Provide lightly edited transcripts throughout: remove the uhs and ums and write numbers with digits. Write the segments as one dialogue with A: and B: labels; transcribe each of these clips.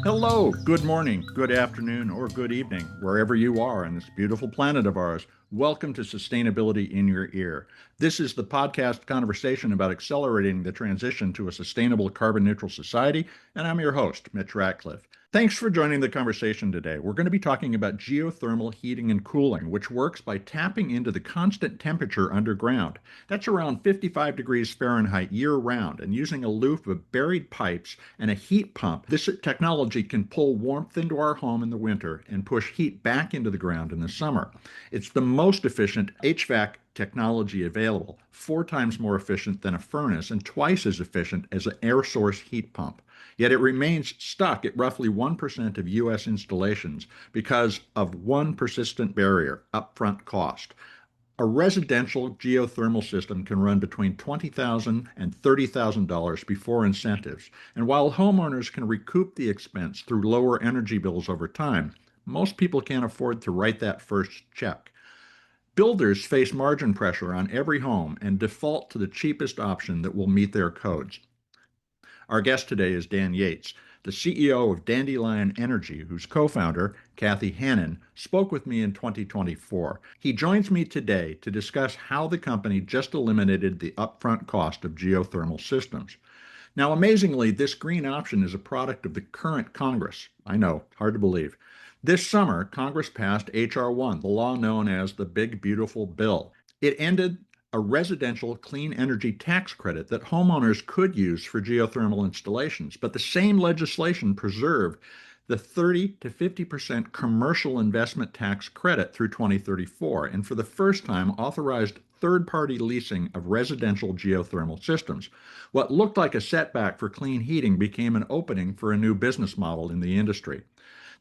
A: Hello, good morning, good afternoon, or good evening, wherever you are on this beautiful planet of ours. Welcome to Sustainability in Your Ear. This is the podcast conversation about accelerating the transition to a sustainable carbon neutral society, and I'm your host, Mitch Ratcliffe. Thanks for joining the conversation today. We're going to be talking about geothermal heating and cooling, which works by tapping into the constant temperature underground. That's around 55 degrees Fahrenheit year round, and using a loop of buried pipes and a heat pump, this technology can pull warmth into our home in the winter and push heat back into the ground in the summer. It's the most efficient HVAC technology available, 4 times more efficient than a furnace and twice as efficient as an air source heat pump. Yet it remains stuck at roughly 1% of U.S. installations because of one persistent barrier: upfront cost. A residential geothermal system can run between $20,000 and $30,000 before incentives, and while homeowners can recoup the expense through lower energy bills over time, most people can't afford to write that first check. Builders face margin pressure on every home and default to the cheapest option that will meet their codes. Our guest today is Dan Yates, the CEO of Dandelion Energy, whose co-founder, Kathy Hannon, spoke with me in 2024. He joins me today to discuss how the company just eliminated the upfront cost of geothermal systems. Now, amazingly, this green option is a product of the current Congress. I know, hard to believe. This summer, Congress passed H.R. 1, the law known as the Big Beautiful Bill. It ended a residential clean energy tax credit that homeowners could use for geothermal installations, but the same legislation preserved the 30 to 50% commercial investment tax credit through 2034, and for the first time authorized third-party leasing of residential geothermal systems. What looked like a setback for clean heating became an opening for a new business model in the industry.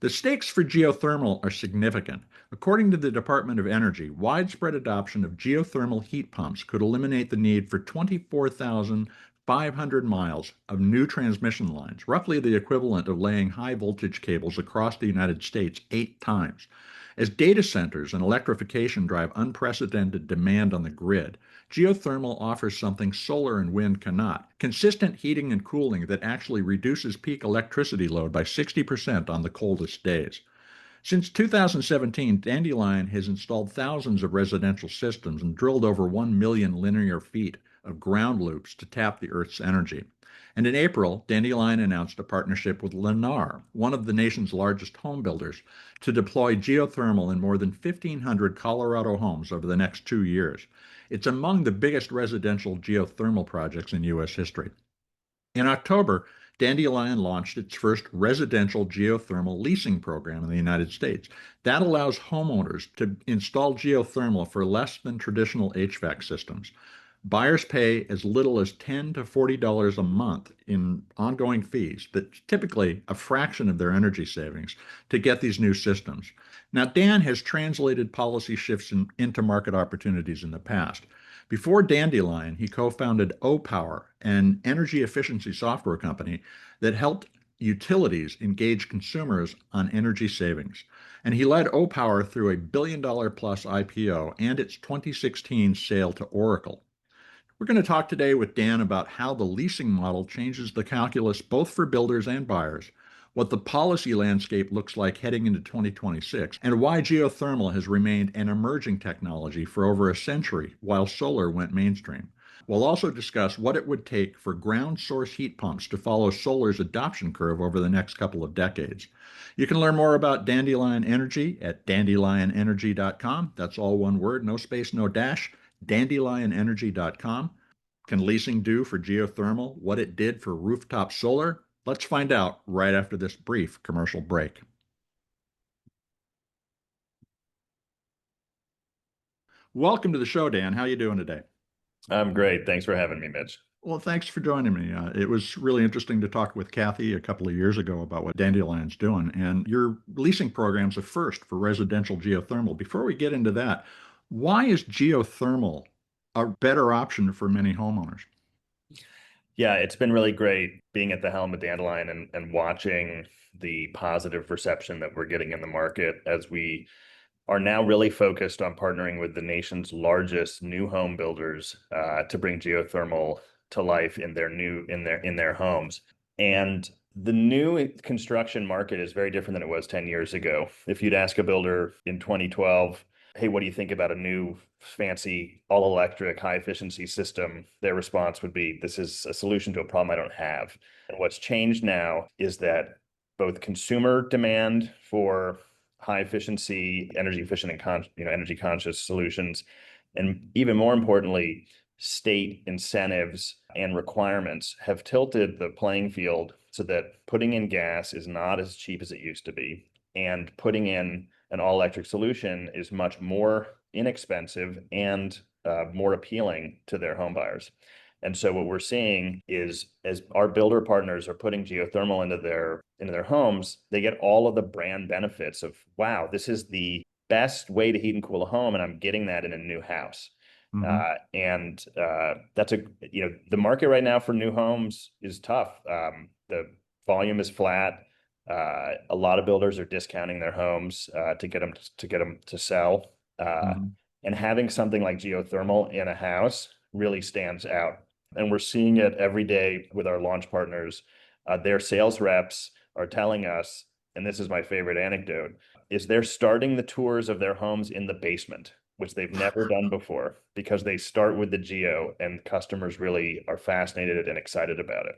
A: The stakes for geothermal are significant. According to the Department of Energy, widespread adoption of geothermal heat pumps could eliminate the need for 24,500 miles of new transmission lines, roughly the equivalent of laying high voltage cables across the United States 8 times. As data centers and electrification drive unprecedented demand on the grid, geothermal offers something solar and wind cannot: consistent heating and cooling that actually reduces peak electricity load by 60% on the coldest days. Since 2017, Dandelion has installed thousands of residential systems and drilled over 1 million linear feet of ground loops to tap the Earth's energy. And in April, Dandelion announced a partnership with Lennar, one of the nation's largest homebuilders, to deploy geothermal in more than 1,500 Colorado homes over the next 2 years. It's among the biggest residential geothermal projects in U.S. history. In October, Dandelion launched its first residential geothermal leasing program in the United States. That allows homeowners to install geothermal for less than traditional HVAC systems. Buyers pay as little as $10 to $40 a month in ongoing fees, that's typically a fraction of their energy savings, to get these new systems. Now, Dan has translated policy shifts into market opportunities in the past. Before Dandelion, he co-founded O-Power, an energy efficiency software company that helped utilities engage consumers on energy savings. And he led O-Power through a billion-dollar plus IPO and its 2016 sale to Oracle. We're going to talk today with Dan about how the leasing model changes the calculus both for builders and buyers, what the policy landscape looks like heading into 2026, and why geothermal has remained an emerging technology for over a century while solar went mainstream. We'll also discuss what it would take for ground source heat pumps to follow solar's adoption curve over the next couple of decades. You can learn more about Dandelion Energy at dandelionenergy.com. That's all one word, no space, no dash. Dandelionenergy.com. Can leasing do for geothermal what it did for rooftop solar? Let's find out right after this brief commercial break. Welcome to the show, Dan. How are you doing today?
B: I'm great. Thanks for having me, Mitch.
A: Well, thanks for joining me. It was really interesting to talk with Kathy a couple of years ago about what Dandelion's doing, and your leasing program's a first for residential geothermal. Before we get into that, why is geothermal a better option for many homeowners?
B: Yeah, it's been really great being at the helm of Dandelion and watching the positive reception that we're getting in the market as we are now really focused on partnering with the nation's largest new home builders to bring geothermal to life in their homes. And The new construction market is very different than it was 10 years ago. If you'd ask a builder in 2012, hey, what do you think about a new fancy all electric high efficiency system? Their response would be, this is a solution to a problem I don't have. And what's changed now is that both consumer demand for high efficiency, energy efficient and energy conscious solutions, and even more importantly, state incentives and requirements have tilted the playing field so that putting in gas is not as cheap as it used to be, and putting in an all-electric solution is much more inexpensive and more appealing to their home buyers. And so what we're seeing is as our builder partners are putting geothermal into their homes, they get all of the brand benefits of, wow, this is the best way to heat and cool a home, and I'm getting that in a new house.
A: Hmm.
B: That's the market right now for new homes is tough. The volume is flat. A lot of builders are discounting their homes to get them to sell.
A: Hmm.
B: And having something like geothermal in a house really stands out. And we're seeing it every day with our launch partners. Their sales reps are telling us, and this is my favorite anecdote, is they're starting the tours of their homes in the basement, which they've never done before, because they start with the geo and customers really are fascinated and excited about it.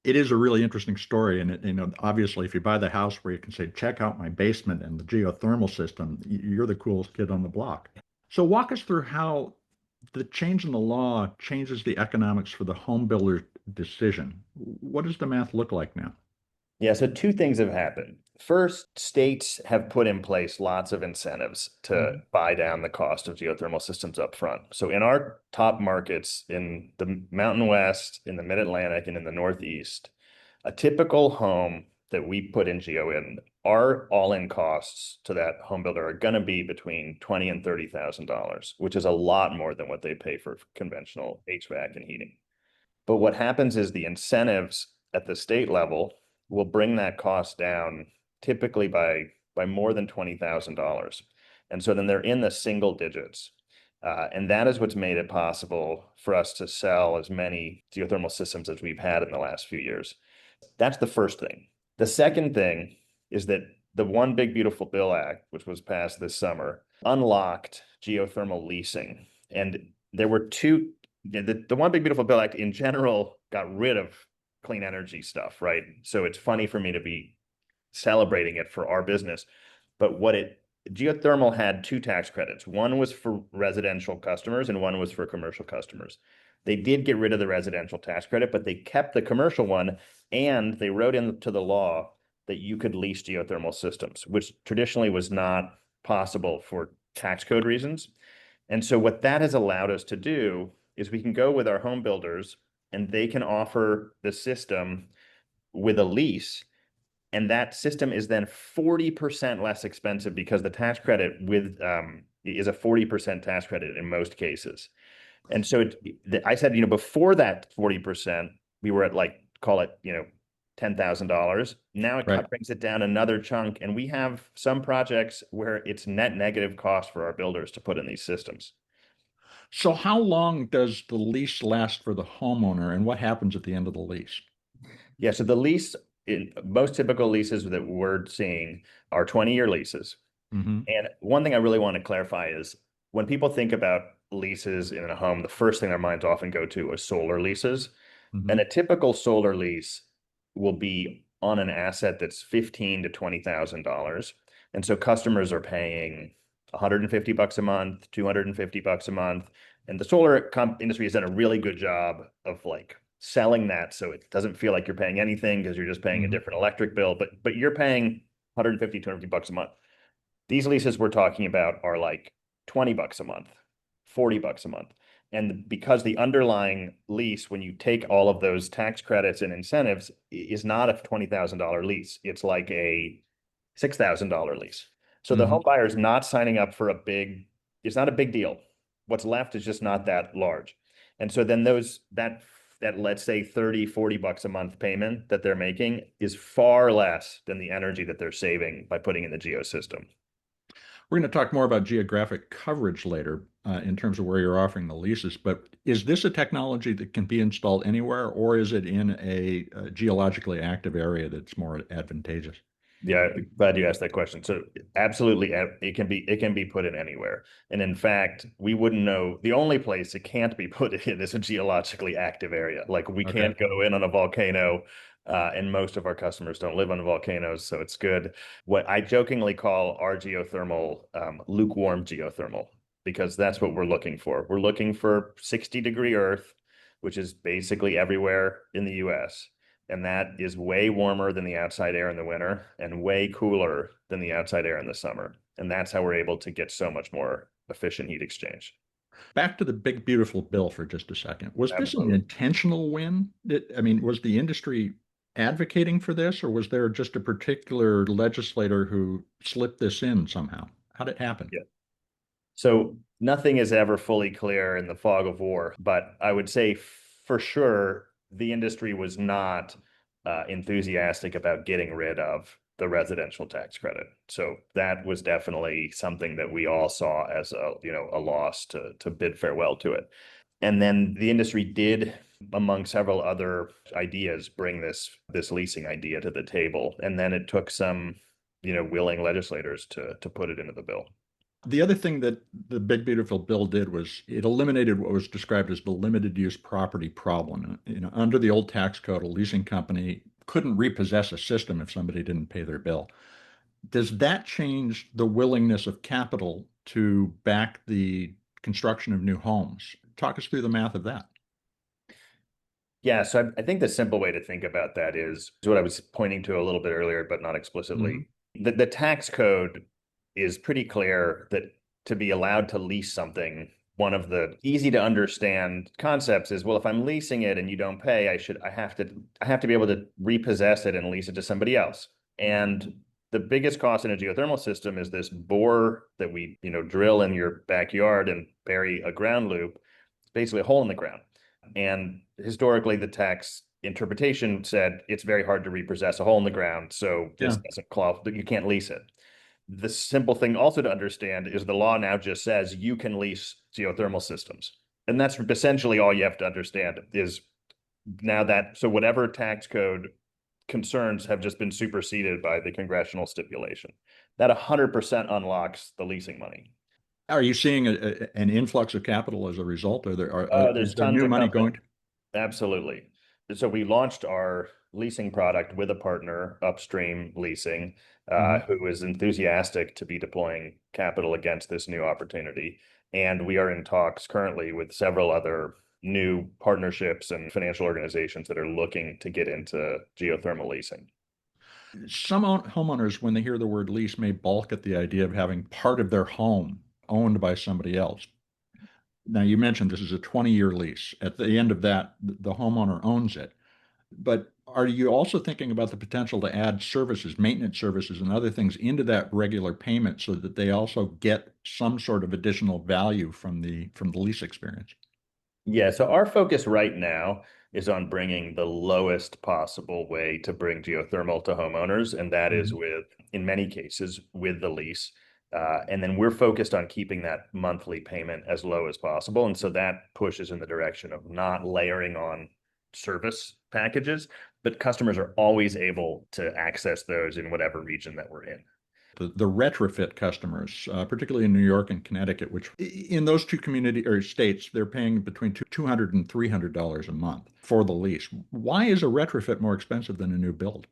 A: It is a really interesting story, and obviously, if you buy the house where you can say, "Check out my basement and the geothermal system," you're the coolest kid on the block. So, walk us through how the change in the law changes the economics for the home builder decision. What does the math look like now?
B: Yeah, so two things have happened. First, states have put in place lots of incentives to
A: Mhm.
B: buy down the cost of geothermal systems up front. So in our top markets in the Mountain West, in the Mid-Atlantic, and in the Northeast, a typical home that we put in geo in, our all-in costs to that home builder are going to be between $20,000 and $30,000, which is a lot more than what they pay for conventional HVAC and heating. But what happens is the incentives at the state level will bring that cost down typically by more than $20,000. And so then they're in the single digits. And that is what's made it possible for us to sell as many geothermal systems as we've had in the last few years. That's the first thing. The second thing is that the One Big Beautiful Bill Act, which was passed this summer, unlocked geothermal leasing. And there were the One Big Beautiful Bill Act in general got rid of clean energy stuff, right? So it's funny for me to be celebrating it for our business. But geothermal had two tax credits. One was for residential customers and one was for commercial customers. They did get rid of the residential tax credit, but they kept the commercial one, and they wrote into the law that you could lease geothermal systems, which traditionally was not possible for tax code reasons. And so what that has allowed us to do is we can go with our home builders and they can offer the system with a lease. And that system is then 40% less expensive because the tax credit is a 40% tax credit in most cases. And so I said, before that 40%, we were at like, call it, $10,000. Now it
A: Right.
B: brings it down another chunk. And we have some projects where it's net negative cost for our builders to put in these systems.
A: So, how long does the lease last for the homeowner, and what happens at the end of the lease?
B: Yeah, so the lease, most typical leases that we're seeing are 20-year leases.
A: Hmm.
B: And one thing I really want to clarify is when people think about leases in a home, the first thing their minds often go to is solar leases. And
A: Hmm.
B: a typical solar lease will be on an asset that's $15,000 to $20,000. And so customers are paying $150 a month, $250 a month. And the solar industry has done a really good job of like selling that so it doesn't feel like you're paying anything because you're just paying a
A: Hmm.
B: different electric bill, but you're paying 150, $250 a month. These leases we're talking about are like $20 a month, $40 a month. And because the underlying lease, when you take all of those tax credits and incentives, is not a $20,000 lease. It's like a $6,000 lease. So the
A: Hmm.
B: home buyer is not signing up for it's not a big deal. What's left is just not that large. And so then that let's say 30, $40 a month payment that they're making is far less than the energy that they're saving by putting in the geo system.
A: We're going to talk more about geographic coverage later in terms of where you're offering the leases, but is this a technology that can be installed anywhere, or is it in a geologically active area that's more advantageous?
B: Yeah, glad you asked that question. So absolutely, it can be put in anywhere. And in fact, we wouldn't know the only place it can't be put in is a geologically active area. Like we
A: Okay.
B: can't go in on a volcano, and most of our customers don't live on volcanoes, so it's good. What I jokingly call our geothermal lukewarm geothermal, because that's what we're looking for. We're looking for 60-degree Earth, which is basically everywhere in the US, and that is way warmer than the outside air in the winter and way cooler than the outside air in the summer. And that's how we're able to get so much more efficient heat exchange.
A: Back to the big, beautiful bill for just a second. Was this an
B: Absolutely.
A: intentional win? I mean, was the industry advocating for this, or was there just a particular legislator who slipped this in somehow? How did it happen?
B: Yeah. So nothing is ever fully clear in the fog of war, but I would say for sure the industry was not enthusiastic about getting rid of the residential tax credit. So that was definitely something that we all saw as a loss to bid farewell to it. And then the industry did, among several other ideas, bring this leasing idea to the table. And then it took some, willing legislators to put it into the bill.
A: The other thing that the Big Beautiful Bill did was it eliminated what was described as the limited use property problem. Under the old tax code, a leasing company couldn't repossess a system if somebody didn't pay their bill. Does that change the willingness of capital to back the construction of new homes? Talk us through the math of that.
B: Yeah, so I think the simple way to think about that is what I was pointing to a little bit earlier, but not
A: Mhm.
B: explicitly. The tax code is pretty clear that to be allowed to lease something, one of the easy to understand concepts is, well, if I'm leasing it and you don't pay, I have to be able to repossess it and lease it to somebody else. And the biggest cost in a geothermal system is this bore that we, drill in your backyard and bury a ground loop. It's basically a hole in the ground. And historically, the tax interpretation said it's very hard to repossess a hole in the ground, so this
A: Yeah.
B: doesn't qualify. You can't lease it. The simple thing also to understand is the law now just says you can lease geothermal systems. And that's essentially all you have to understand is now that, so whatever tax code concerns have just been superseded by the congressional stipulation. That 100% unlocks the leasing money.
A: Are you seeing an influx of capital as a result?
B: There's
A: Is there
B: tons
A: new
B: of
A: money
B: companies.
A: going to?
B: Absolutely. So we launched our leasing product with a partner, Upstream Leasing,
A: Mhm.
B: who is enthusiastic to be deploying capital against this new opportunity. And we are in talks currently with several other new partnerships and financial organizations that are looking to get into geothermal leasing.
A: Some homeowners, when they hear the word lease, may balk at the idea of having part of their home owned by somebody else. Now, you mentioned this is a 20-year lease. At the end of that, the homeowner owns it. But are you also thinking about the potential to add services, maintenance services, and other things into that regular payment so that they also get some sort of additional value from the lease experience?
B: Yeah, so our focus right now is on bringing the lowest possible way to bring geothermal to homeowners, and that is
A: Mhm.
B: with, in many cases, with the lease. And then we're focused on keeping that monthly payment as low as possible. And so that pushes in the direction of not layering on service packages, but customers are always able to access those in whatever region that we're in.
A: The retrofit customers, particularly in New York and Connecticut, which in those two community or states, they're paying between $200 and $300 a month for the lease. Why is a retrofit more expensive than a new build?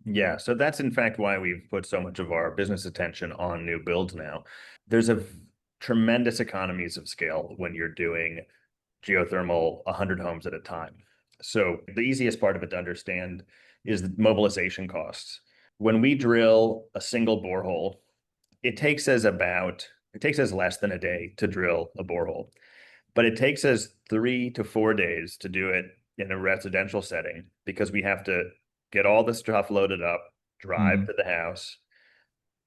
B: Yeah, so that's in fact why we've put so much of our business attention on new builds now. There's a tremendous economies of scale when you're doing geothermal 100 homes at a time. So the easiest part of it to understand is the mobilization costs. When we drill a single borehole, it takes us less than a day to drill a borehole, but it takes us 3 to 4 days to do it in a residential setting because we have to get all the stuff loaded up, drive
A: Mhm.
B: to the house.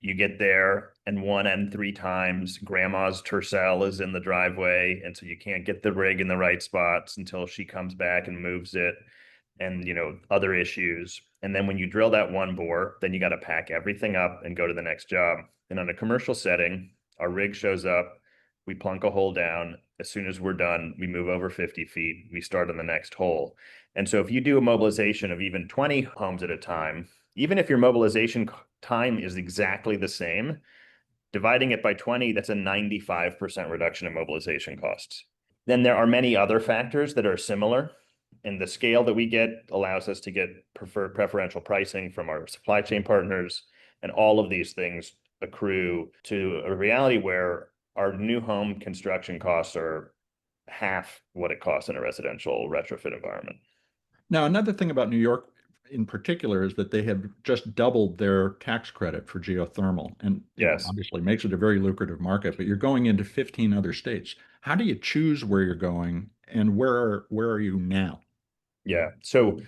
B: You get there, and one and three times grandma's tercel is in the driveway, and so you can't get the rig in the right spots until she comes back and moves it, and other issues. And then when you drill that one bore, then you got to pack everything up and go to the next job. And on a commercial setting, our rig shows up, we plunk a hole down. As soon as we're done, we move over 50 feet, we start on the next hole. And so if you do a mobilization of even 20 homes at a time, even if your mobilization time is exactly the same, dividing it by 20, that's a 95% reduction in mobilization costs. Then there are many other factors that are similar, and the scale that we get allows us to get preferential pricing from our supply chain partners. And all of these things accrue to a reality where our new home construction costs are half what it costs in a residential retrofit environment.
A: Now, another thing about New York in particular is that they have just doubled their tax credit for geothermal. And,
B: Yes.
A: obviously makes it a very lucrative market, but you're going into 15 other states. How do you choose where you're going and where are you now?
B: Yeah. So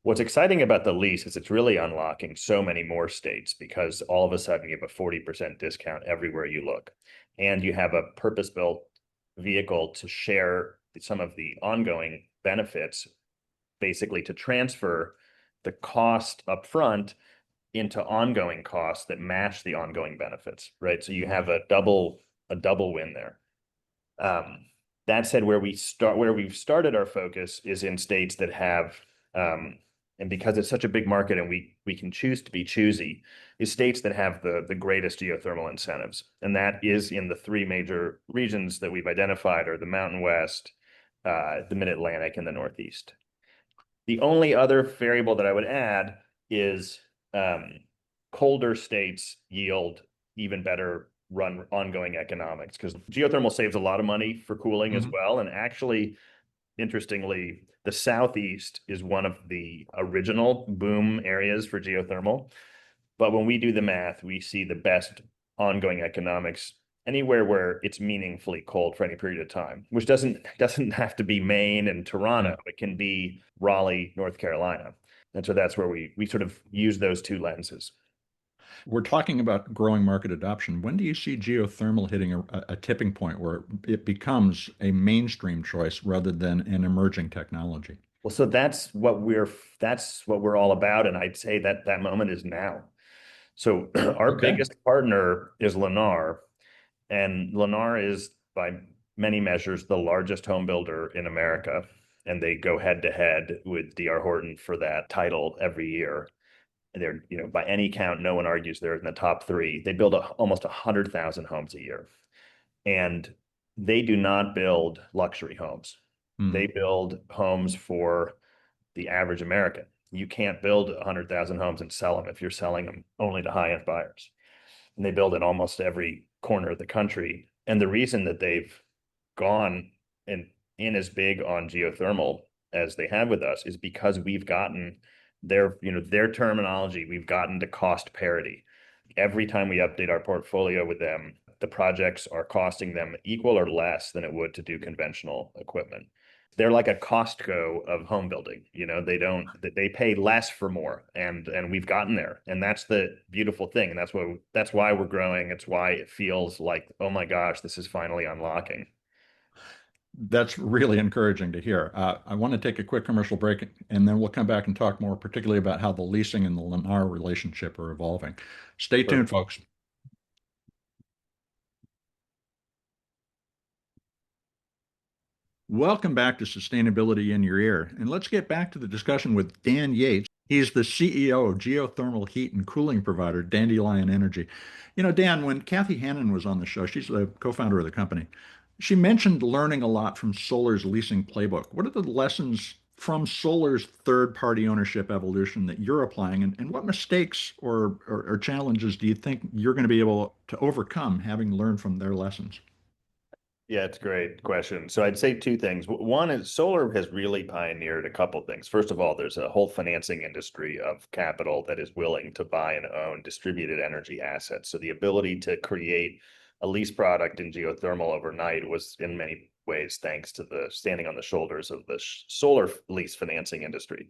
B: what's exciting about the lease is it's really unlocking so many more states because all of a sudden you have a 40% discount everywhere you look. And you have a purpose-built vehicle to share some of the ongoing benefits, basically to transfer the cost up front into ongoing costs that match the ongoing benefits, right? So you have a double win there. Um, that said, where we've started our focus is in states that have, and because it's such a big market and we can choose to be choosy, is states that have the greatest geothermal incentives, and that is in the three major regions that we've identified are the Mountain West, the Mid Atlantic, and the Northeast. The only other variable that I would add is colder states yield even better run ongoing economics because geothermal saves a lot of money for cooling as
A: Mhm.
B: well. And actually, interestingly, the Southeast is one of the original boom areas for geothermal. But when we do the math, we see the best ongoing economics anywhere where it's meaningfully cold for any period of time, which doesn't have to be Maine and Toronto.
A: Right.
B: It can be Raleigh, North Carolina. And so that's where we sort of use those two lenses.
A: We're talking about growing market adoption. When do you see geothermal hitting a tipping point where it becomes a mainstream choice rather than an emerging technology?
B: Well, so that's what we're all about, and I'd say that that moment is now. So our
A: Okay.
B: biggest partner is Lennar, and Lennar is by many measures the largest home builder in America, and they go head to head with D.R. Horton for that title every year. And they're, by any count, no one argues they're in the top three. They build almost 100,000 homes a year, and they do not build luxury homes. They
A: Mhm.
B: build homes for the average American. You can't build 100,000 homes and sell them if you're selling them only to high-end buyers. And they build in almost every corner of the country. And the reason that they've gone and in as big on geothermal as they have with us is because we've gotten their terminology, we've gotten to cost parity. Every time we update our portfolio with them, the projects are costing them equal or less than it would to do conventional equipment. They're like a Costco of home building. They pay less for more, and we've gotten there. And that's the beautiful thing. And that's why we're growing. It's why it feels like, oh my gosh, this is finally unlocking.
A: That's really encouraging to hear. I want to take a quick commercial break and then we'll come back and talk more, particularly about how the leasing and the Lennar relationship are evolving. Stay tuned,
B: Perfect.
A: folks. Welcome back to Sustainability in Your Ear. And let's get back to the discussion with Dan Yates. He's the CEO of geothermal heat and cooling provider, Dandelion Energy. Dan, when Kathy Hannon was on the show, she's the co-founder of the company. She mentioned learning a lot from Solar's leasing playbook. What are the lessons from Solar's third-party ownership evolution that you're applying, and what mistakes or challenges do you think you're going to be able to overcome having learned from their lessons?
B: Yeah, it's a great question. So I'd say two things. One is solar has really pioneered a couple things. First of all, there's a whole financing industry of capital that is willing to buy and own distributed energy assets. So the ability to create a lease product in geothermal overnight was in many ways thanks to the standing on the shoulders of the solar lease financing industry.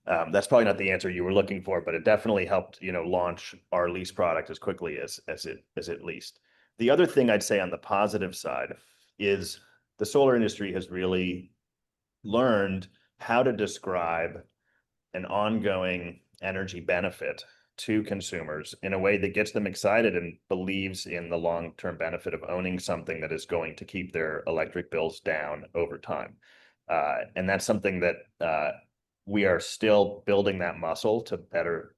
B: That's probably not the answer you were looking for, but it definitely helped, launch our lease product as quickly as it leased. The other thing I'd say on the positive side is the solar industry has really learned how to describe an ongoing energy benefit to consumers in a way that gets them excited and believes in the long-term benefit of owning something that is going to keep their electric bills down over time. And that's something that we are still building that muscle to better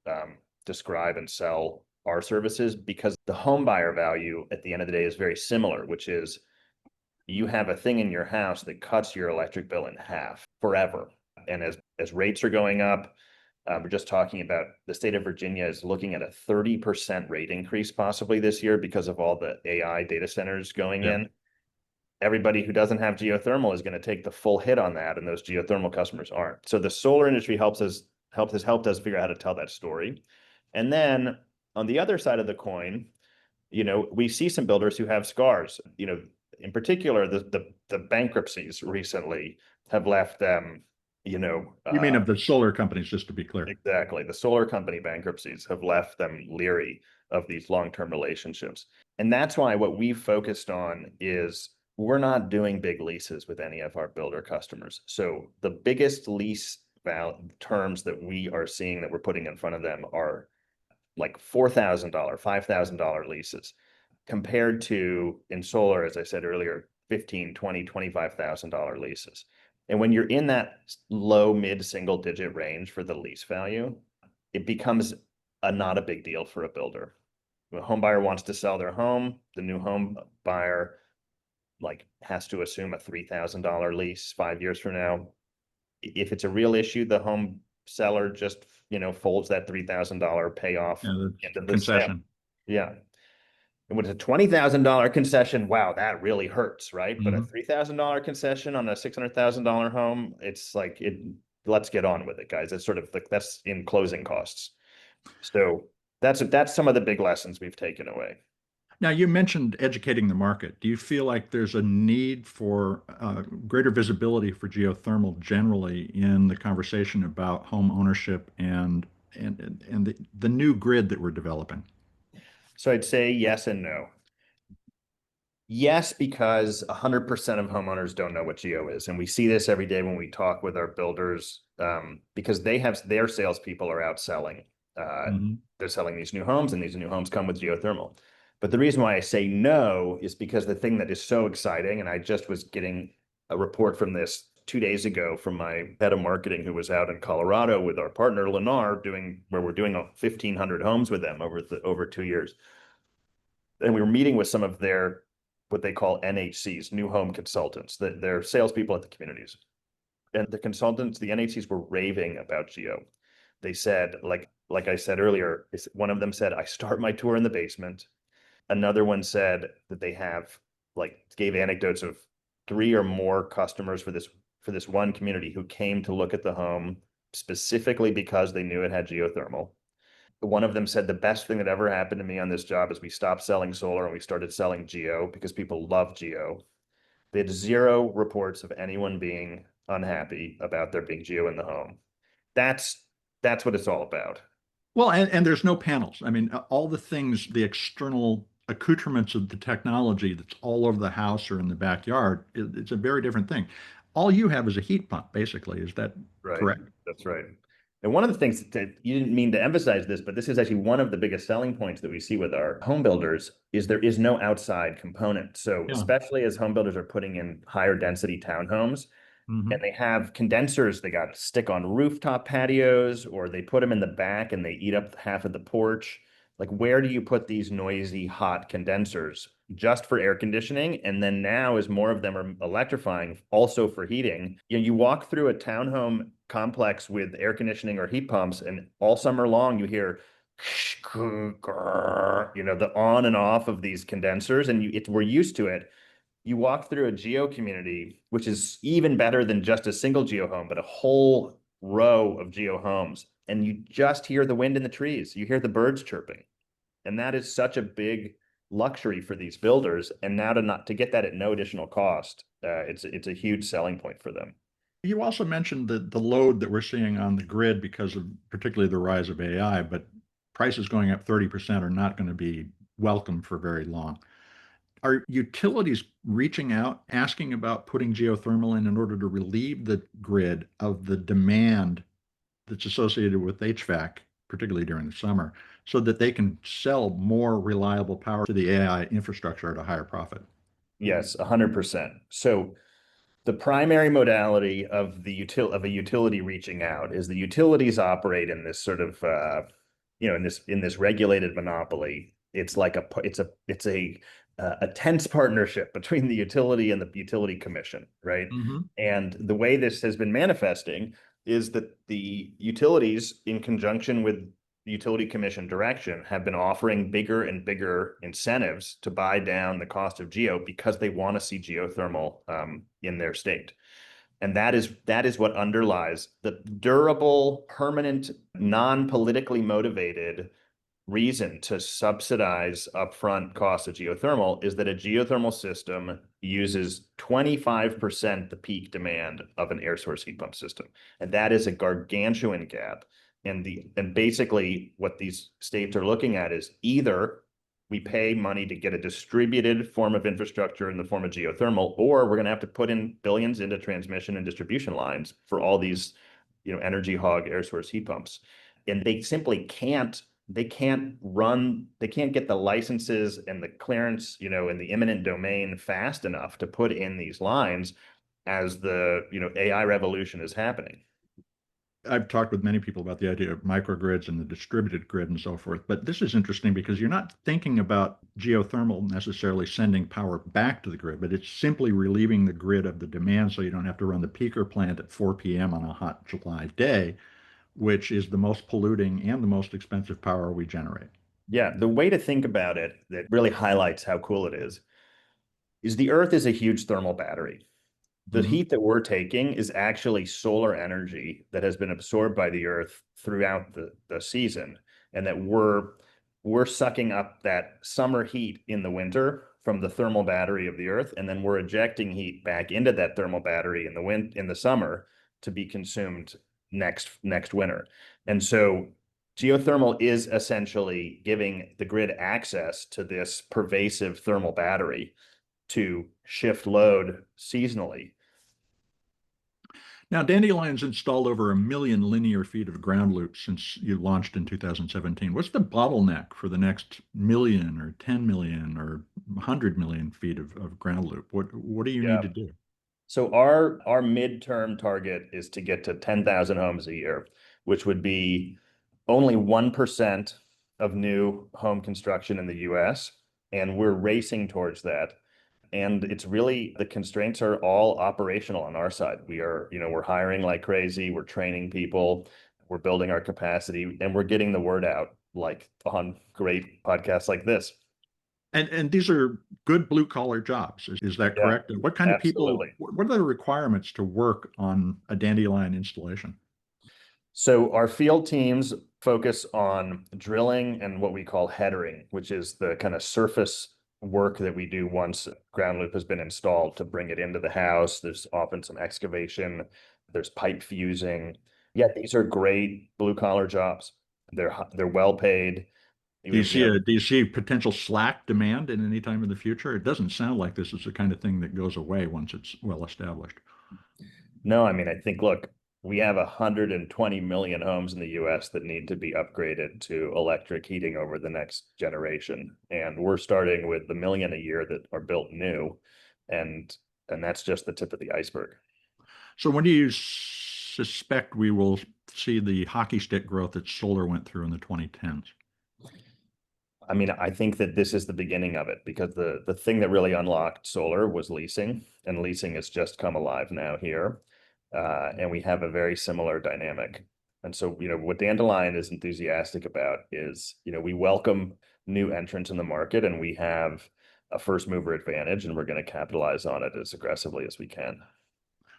B: describe and sell our services, because the home buyer value at the end of the day is very similar, which is you have a thing in your house that cuts your electric bill in half forever. And as rates are going up, we're just talking about the state of Virginia is looking at a 30% rate increase possibly this year because of all the AI data centers going
A: Yeah.
B: in. Everybody who doesn't have geothermal is going to take the full hit on that, and those geothermal customers aren't. So the solar industry has helped us figure out how to tell that story. And then on the other side of the coin, we see some builders who have scars. In particular, the bankruptcies recently have left them,
A: You mean of the solar companies, just to be clear.
B: exactly. The solar company bankruptcies have left them leery of these long-term relationships. And that's why what we've focused on is we're not doing big leases with any of our builder customers. So the biggest lease terms that we are seeing that we're putting in front of them are like $4,000, $5,000 leases, compared to in solar, as I said earlier, 15, 20, $25,000 leases. And when you're in that low mid single digit range for the lease value, it becomes not a big deal for a builder. When a home buyer wants to sell their home, the new home buyer has to assume a $3,000 lease 5 years from now. If it's a real issue, the home seller just folds that $3,000 payoff
A: Yeah, the
B: into the sale.
A: concession.
B: Yeah. And with a $20,000 concession, wow, that really hurts, right? But a
A: Mhm.
B: $3,000 concession on a $600,000 home, it's like it. Let's get on with it, guys. It's sort of like that's in closing costs. So that's some of the big lessons we've taken away.
A: Now, you mentioned educating the market. Do you feel like there's a need for greater visibility for geothermal generally in the conversation about home ownership and the new grid that we're developing?
B: So I'd say yes and no. Yes, because 100% of homeowners don't know what geo is. And we see this every day when we talk with our builders, because they have their salespeople are out selling.
A: Mhm.
B: They're selling these new homes, and these new homes come with geothermal. But the reason why I say no is because the thing that is so exciting, and I just was getting a report from this 2 days ago from my head of marketing who was out in Colorado with our partner Lennar where we're doing 1,500 homes with them over 2 years. And we were meeting with some of their what they call NHCs, new home consultants, that they're salespeople at the communities. And the consultants, the NHCs were raving about Geo. They said, like I said earlier, one of them said, I start my tour in the basement. Another one said that they have gave anecdotes of three or more customers for this one community who came to look at the home specifically because they knew it had geothermal. One of them said the best thing that ever happened to me on this job is we stopped selling solar and we started selling geo because people love geo. They had zero reports of anyone being unhappy about there being geo in the home. That's what it's all about.
A: Well, and there's no panels. I mean, all the things, the external accoutrements of the technology that's all over the house or in the backyard, it's a very different thing. All you have is a heat pump, basically. Is that
B: Right.
A: correct?
B: That's right. And one of the things that you didn't mean to emphasize this, but this is actually one of the biggest selling points that we see with our home builders is there is no outside component. So
A: Yeah.
B: especially as home builders are putting in higher density townhomes, and
A: Hmm.
B: they have condensers they got to stick on rooftop patios, or they put them in the back and they eat up half of the porch. Like, where do you put these noisy, hot condensers just for air conditioning? And then now, as more of them are electrifying, also for heating, you walk through a townhome complex with air conditioning or heat pumps, and all summer long you hear the on and off of these condensers, and we're used to it. You walk through a geo community, which is even better than just a single geo home, but a whole row of geo homes, and you just hear the wind in the trees. You hear the birds chirping, and that is such a big luxury for these builders. And now to get that at no additional cost, it's a huge selling point for them.
A: You also mentioned the load that we're seeing on the grid because of particularly the rise of AI, but prices going up 30% are not going to be welcome for very long. Are utilities reaching out, asking about putting geothermal in order to relieve the grid of the demand that's associated with HVAC? particularly during the summer, so that they can sell more reliable power to the AI infrastructure at a higher profit.
B: Yes, 100%. So the primary modality of a utility reaching out is the utilities operate in this sort of in this regulated monopoly. It's like a tense partnership between the utility and the utility commission, right?
A: Mm-hmm.
B: And the way this has been manifesting is that the utilities, in conjunction with the utility commission direction, have been offering bigger and bigger incentives to buy down the cost of geo because they want to see geothermal in their state. And that is what underlies the durable, permanent, non-politically motivated reason to subsidize upfront cost of geothermal is that a geothermal system uses 25% the peak demand of an air source heat pump system. And that is a gargantuan gap. And basically what these states are looking at is either we pay money to get a distributed form of infrastructure in the form of geothermal, or we're going to have to put in billions into transmission and distribution lines for all these, energy hog air source heat pumps. And they simply can't they can't get the licenses and the clearance, in the imminent domain fast enough to put in these lines as the, AI revolution is happening.
A: I've talked with many people about the idea of microgrids and the distributed grid and so forth, but this is interesting because you're not thinking about geothermal necessarily sending power back to the grid, but it's simply relieving the grid of the demand so you don't have to run the peaker plant at 4 p.m. on a hot July day, which is the most polluting and the most expensive power we generate.
B: Yeah, the way to think about it that really highlights how cool it is the Earth is a huge thermal battery. The
A: Hmm.
B: heat that we're taking is actually solar energy that has been absorbed by the Earth throughout the season, and that we're sucking up that summer heat in the winter from the thermal battery of the Earth, and then we're ejecting heat back into that thermal battery in the summer to be consumed next winter. And so geothermal is essentially giving the grid access to this pervasive thermal battery to shift load seasonally.
A: Now, Dandelion's installed over 1 million linear feet of ground loop since you launched in 2017. What's the bottleneck for the next million or 10 million or 100 million feet of ground loop? What do you need
B: Yeah.
A: to do?
B: So our midterm target is to get to 10,000 homes a year, which would be only 1% of new home construction in the US. And we're racing towards that. And it's really the constraints are all operational on our side. We're hiring like crazy, we're training people, we're building our capacity, and we're getting the word out like on great podcasts like this.
A: And these are good blue collar jobs. Is that
B: Yeah,
A: correct? And what kind of people,
B: absolutely.
A: what are the requirements to work on a Dandelion installation?
B: So our field teams focus on drilling and what we call headering, which is the kind of surface work that we do once ground loop has been installed to bring it into the house. There's often some excavation, there's pipe fusing. Yeah, these are great blue collar jobs. They're well paid.
A: Do you see potential slack demand in any time in the future? It doesn't sound like this is the kind of thing that goes away once it's well established.
B: No, I mean, I think, look, we have 120 million homes in the US that need to be upgraded to electric heating over the next generation. And we're starting with the million a year that are built new. And that's just the tip of the iceberg.
A: So when do you suspect we will see the hockey stick growth that solar went through in the 2010s?
B: I mean, I think that this is the beginning of it because the thing that really unlocked solar was leasing, and leasing has just come alive now here. And we have a very similar dynamic. And so, what Dandelion is enthusiastic about is, we welcome new entrants in the market and we have a first mover advantage, and we're going to capitalize on it as aggressively as we can.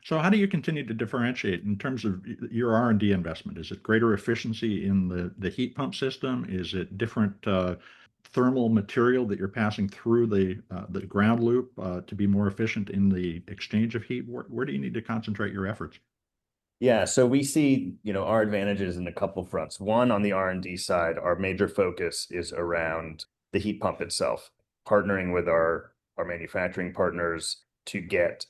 A: So how do you continue to differentiate in terms of your R&D investment? Is it greater efficiency in the heat pump system? Is it different thermal material that you're passing through the ground loop to be more efficient in the exchange of heat? Where do you need to concentrate your efforts?
B: Yeah, so we see, our advantages in a couple fronts. One, on the R&D side, our major focus is around the heat pump itself, partnering with our manufacturing partners to get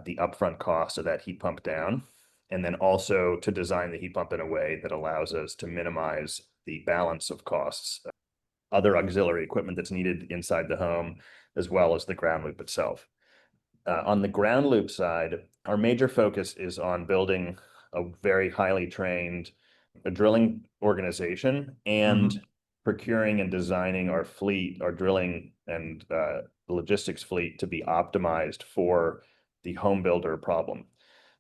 B: the upfront cost of that heat pump down, and then also to design the heat pump in a way that allows us to minimize the balance of costs, other auxiliary equipment that's needed inside the home, as well as the ground loop itself. On the ground loop side, our major focus is on building a very highly trained drilling organization and procuring and designing our fleet, our drilling and logistics fleet to be optimized for the home builder problem.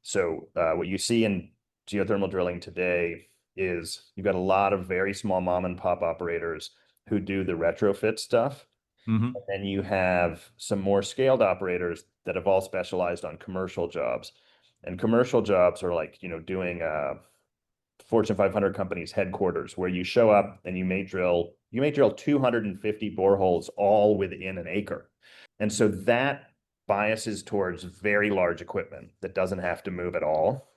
B: So what you see in geothermal drilling today is you've got a lot of very small mom and pop operators who do the retrofit stuff.
A: Mm-hmm.
B: And then you have some more scaled operators that have all specialized on commercial jobs. And commercial jobs are like, doing Fortune 500 companies headquarters where you show up and you may drill 250 boreholes all within an acre. And so that biases towards very large equipment that doesn't have to move at all.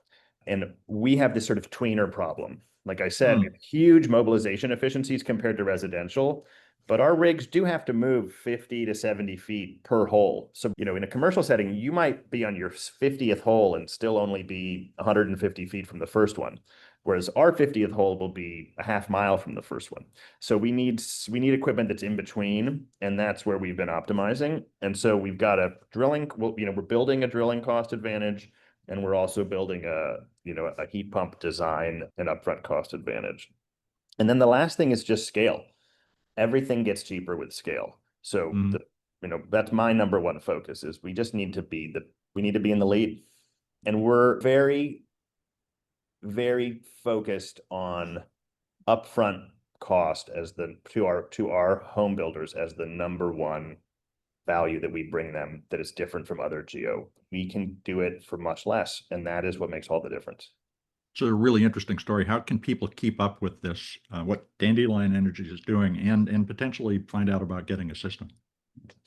B: And we have this sort of tweener problem. Like I said, we have huge mobilization efficiencies compared to residential, but our rigs do have to move 50 to 70 feet per hole. So, in a commercial setting, you might be on your 50th hole and still only be 150 feet from the first one. Whereas our 50th hole will be a half mile from the first one. So we need equipment that's in between, and that's where we've been optimizing. And so we've got we're building a drilling cost advantage, and we're also building a heat pump design and upfront cost advantage. And then the last thing is just scale. Everything gets cheaper with scale. So that's my number one focus is we just need to be in the lead. And we're very, very focused on upfront cost to our home builders as the number one value that we bring them that is different from other geo. We can do it for much less, and that is what makes all the difference.
A: So a really interesting story. How can people keep up with this, what Dandelion Energy is doing, and potentially find out about getting a system?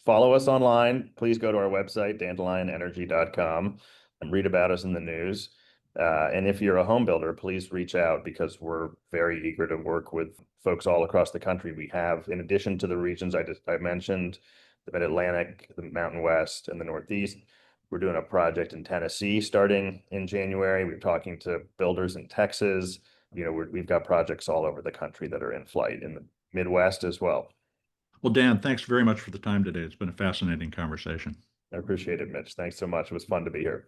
B: Follow us online. Please go to our website, dandelionenergy.com, and read about us in the news. And if you're a home builder, please reach out because we're very eager to work with folks all across the country. We have, in addition to the regions I mentioned, the Mid-Atlantic, the Mountain West, and the Northeast, we're doing a project in Tennessee starting in January. We're talking to builders in Texas. We've got projects all over the country that are in flight in the Midwest as well.
A: Well, Dan, thanks very much for the time today. It's been a fascinating conversation.
B: I appreciate it, Mitch. Thanks so much. It was fun to be here.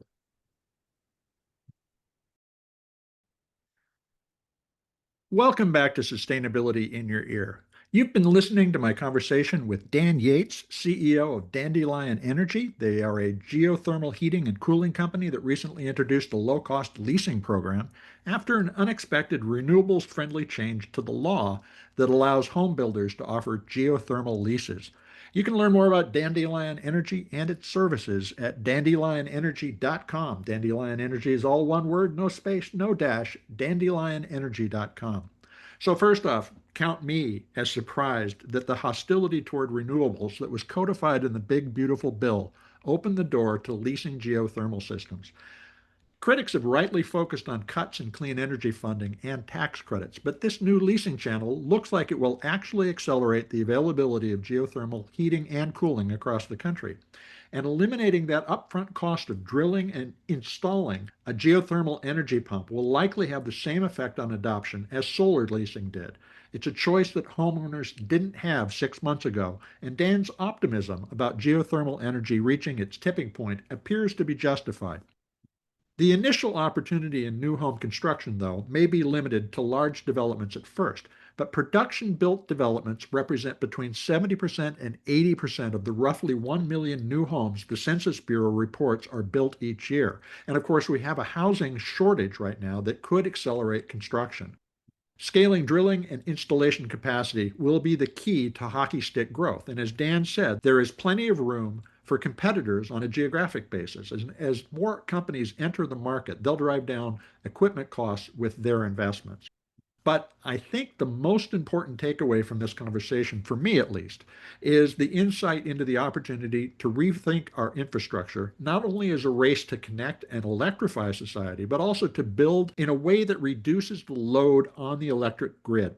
A: Welcome back to Sustainability in Your Ear. You've been listening to my conversation with Dan Yates, CEO of Dandelion Energy. They are a geothermal heating and cooling company that recently introduced a low-cost leasing program after an unexpected renewables-friendly change to the law that allows home builders to offer geothermal leases. You can learn more about Dandelion Energy and its services at dandelionenergy.com. Dandelion Energy is all one word, no space, no dash, dandelionenergy.com. So first off, count me as surprised that the hostility toward renewables that was codified in the big, beautiful bill opened the door to leasing geothermal systems. Critics have rightly focused on cuts in clean energy funding and tax credits, but this new leasing channel looks like it will actually accelerate the availability of geothermal heating and cooling across the country. And eliminating that upfront cost of drilling and installing a geothermal energy pump will likely have the same effect on adoption as solar leasing did. It's a choice that homeowners didn't have 6 months ago, and Dan's optimism about geothermal energy reaching its tipping point appears to be justified. The initial opportunity in new home construction, though, may be limited to large developments at first, but production-built developments represent between 70% and 80% of the roughly 1 million new homes the Census Bureau reports are built each year. And of course, we have a housing shortage right now that could accelerate construction. Scaling drilling and installation capacity will be the key to hockey stick growth. And as Dan said, there is plenty of room for competitors on a geographic basis. As more companies enter the market, they'll drive down equipment costs with their investments. But I think the most important takeaway from this conversation, for me at least, is the insight into the opportunity to rethink our infrastructure, not only as a race to connect and electrify society, but also to build in a way that reduces the load on the electric grid.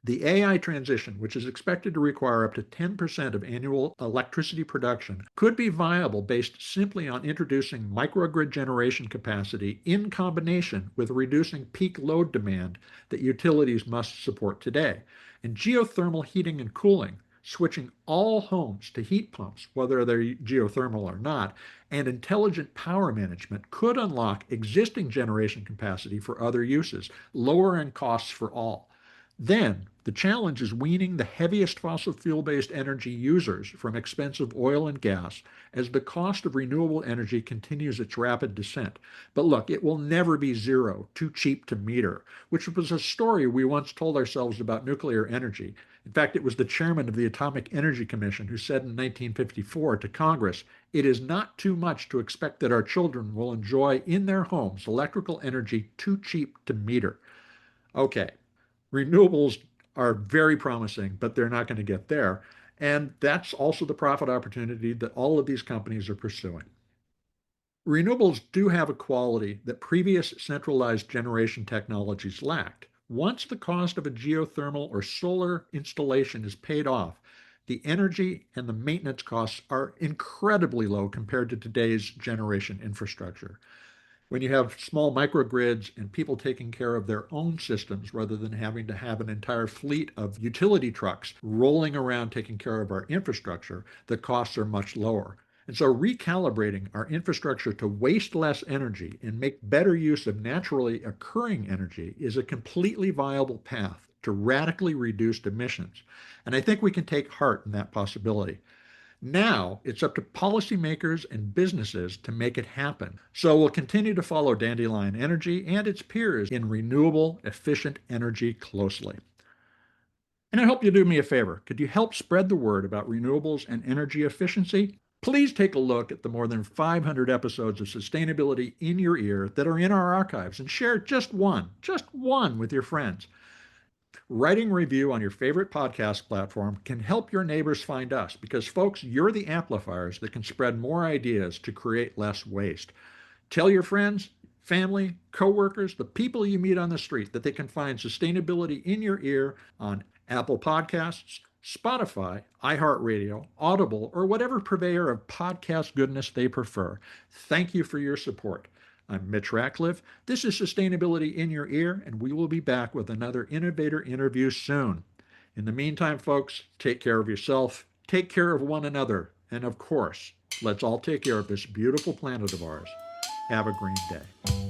A: The AI transition, which is expected to require up to 10% of annual electricity production, could be viable based simply on introducing microgrid generation capacity in combination with reducing peak load demand that utilities must support today. And geothermal heating and cooling, switching all homes to heat pumps, whether they're geothermal or not, and intelligent power management could unlock existing generation capacity for other uses, lowering costs for all. Then, the challenge is weaning the heaviest fossil fuel-based energy users from expensive oil and gas as the cost of renewable energy continues its rapid descent. But look, it will never be zero, too cheap to meter, which was a story we once told ourselves about nuclear energy. In fact, it was the chairman of the Atomic Energy Commission who said in 1954 to Congress, "It is not too much to expect that our children will enjoy in their homes electrical energy too cheap to meter." Okay, renewables are very promising, but they're not going to get there. And that's also the profit opportunity that all of these companies are pursuing. Renewables do have a quality that previous centralized generation technologies lacked. Once the cost of a geothermal or solar installation is paid off, the energy and the maintenance costs are incredibly low compared to today's generation infrastructure. When you have small microgrids and people taking care of their own systems rather than having to have an entire fleet of utility trucks rolling around taking care of our infrastructure, the costs are much lower. And so recalibrating our infrastructure to waste less energy and make better use of naturally occurring energy is a completely viable path to radically reduced emissions. And I think we can take heart in that possibility. Now it's up to policymakers and businesses to make it happen. So we'll continue to follow Dandelion Energy and its peers in renewable, efficient energy closely. And I hope you do me a favor. Could you help spread the word about renewables and energy efficiency? Please take a look at the more than 500 episodes of Sustainability in Your Ear that are in our archives and share just one with your friends. Writing a review on your favorite podcast platform can help your neighbors find us because, folks, you're the amplifiers that can spread more ideas to create less waste. Tell your friends, family, coworkers, the people you meet on the street that they can find Sustainability in Your Ear on Apple Podcasts, Spotify, iHeartRadio, Audible, or whatever purveyor of podcast goodness they prefer. Thank you for your support. I'm Mitch Ratcliffe. This is Sustainability in Your Ear, and we will be back with another innovator interview soon. In the meantime, folks, take care of yourself, take care of one another, and of course, let's all take care of this beautiful planet of ours. Have a green day.